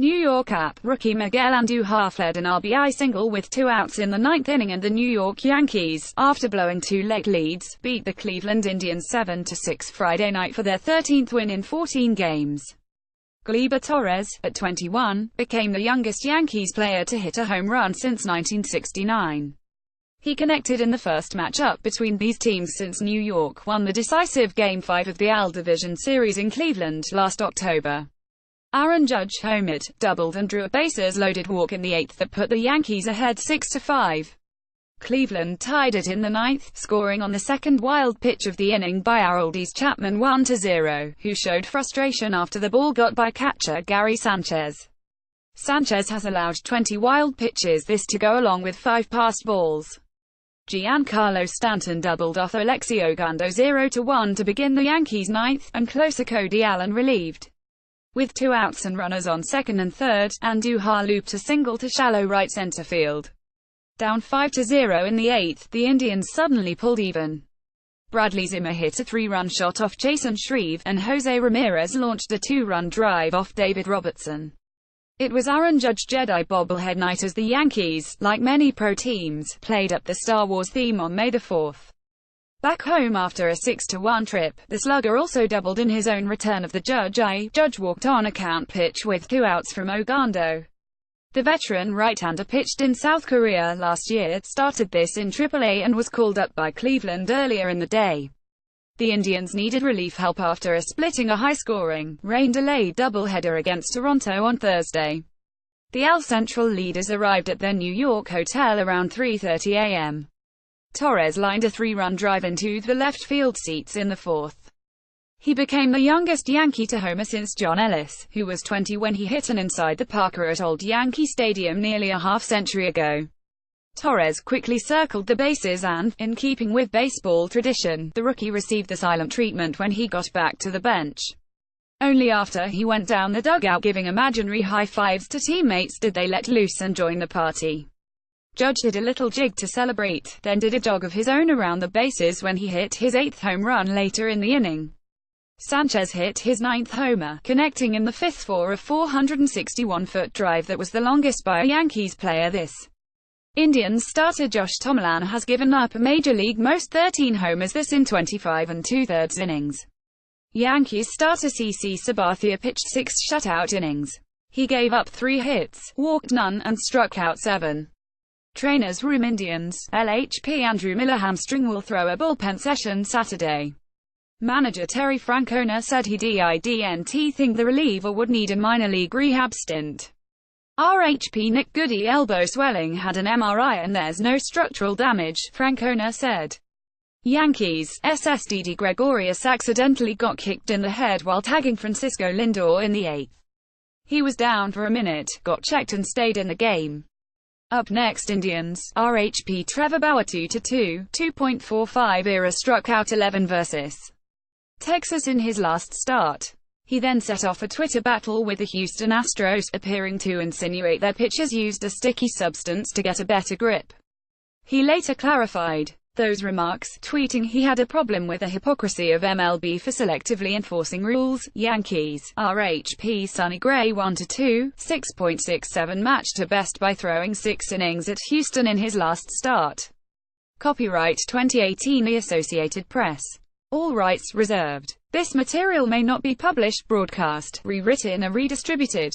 New York rookie Miguel Andujar led an RBI single with 2 outs in the ninth inning, and the New York Yankees, after blowing 2 late leads, beat the Cleveland Indians 7-6 Friday night for their 13th win in 14 games. Gleyber Torres, at 21, became the youngest Yankees player to hit a home run since 1969. He connected in the first matchup between these teams since New York won the decisive Game 5 of the AL Division Series in Cleveland last October. Aaron Judge homered, doubled and drew a bases-loaded walk in the 8th that put the Yankees ahead 6-5. Cleveland tied it in the 9th, scoring on the second wild pitch of the inning by Aroldis Chapman 1-0, who showed frustration after the ball got by catcher Gary Sanchez. Sanchez has allowed 20 wild pitches this to go along with 5 passed balls. Giancarlo Stanton doubled off Alexi Ogando 0-1 to begin the Yankees' 9th, and closer Cody Allen relieved. With 2 outs and runners on second and third, Andujar looped a single to shallow right center field. Down 5-0 in the 8th, the Indians suddenly pulled even. Bradley Zimmer hit a 3-run shot off Jason Shreve, and Jose Ramirez launched a 2-run drive off David Robertson. It was Aaron Judge Jedi bobblehead night as the Yankees, like many pro teams, played up the Star Wars theme on May 4th. Back home after a 6-1 trip, the slugger also doubled in his own return of the Judge walked on a count pitch with 2 outs from Ogando. The veteran right-hander pitched in South Korea last year, started this in AAA and was called up by Cleveland earlier in the day. The Indians needed relief help after splitting a high-scoring, rain-delayed doubleheader against Toronto on Thursday. The AL Central leaders arrived at their New York hotel around 3:30 a.m. Torres lined a 3-run drive into the left field seats in the 4th. He became the youngest Yankee to homer since John Ellis, who was 20 when he hit an inside-the-parker at Old Yankee Stadium nearly a half-century ago. Torres quickly circled the bases and, in keeping with baseball tradition, the rookie received the silent treatment when he got back to the bench. Only after he went down the dugout giving imaginary high-fives to teammates did they let loose and join the party. Judge did a little jig to celebrate, then did a jog of his own around the bases when he hit his 8th home run later in the inning. Sanchez hit his 9th homer, connecting in the 5th for a 461-foot drive that was the longest by a Yankees player this. Indians starter Josh Tomlin has given up a Major League most 13 homers this in 25 2/3 innings. Yankees starter CC Sabathia pitched 6 shutout innings. He gave up 3 hits, walked none, and struck out 7. Trainer's room: Indians, LHP Andrew Miller hamstring will throw a bullpen session Saturday. Manager Terry Francona said he didn't think the reliever would need a minor league rehab stint. RHP Nick Goody elbow swelling, had an MRI and there's no structural damage, Francona said. Yankees, SSDD Gregorius accidentally got kicked in the head while tagging Francisco Lindor in the 8th. He was down for a minute, got checked and stayed in the game. Up next, Indians, RHP Trevor Bauer 2-2, 2.45 ERA struck out 11 versus Texas in his last start. He then set off a Twitter battle with the Houston Astros, appearing to insinuate their pitchers used a sticky substance to get a better grip. He later clarified those remarks, tweeting he had a problem with the hypocrisy of MLB for selectively enforcing rules. Yankees, RHP Sonny Gray 1-2, 6.67 match to best by throwing 6 innings at Houston in his last start. Copyright 2018 The Associated Press. All rights reserved. This material may not be published, broadcast, rewritten or redistributed.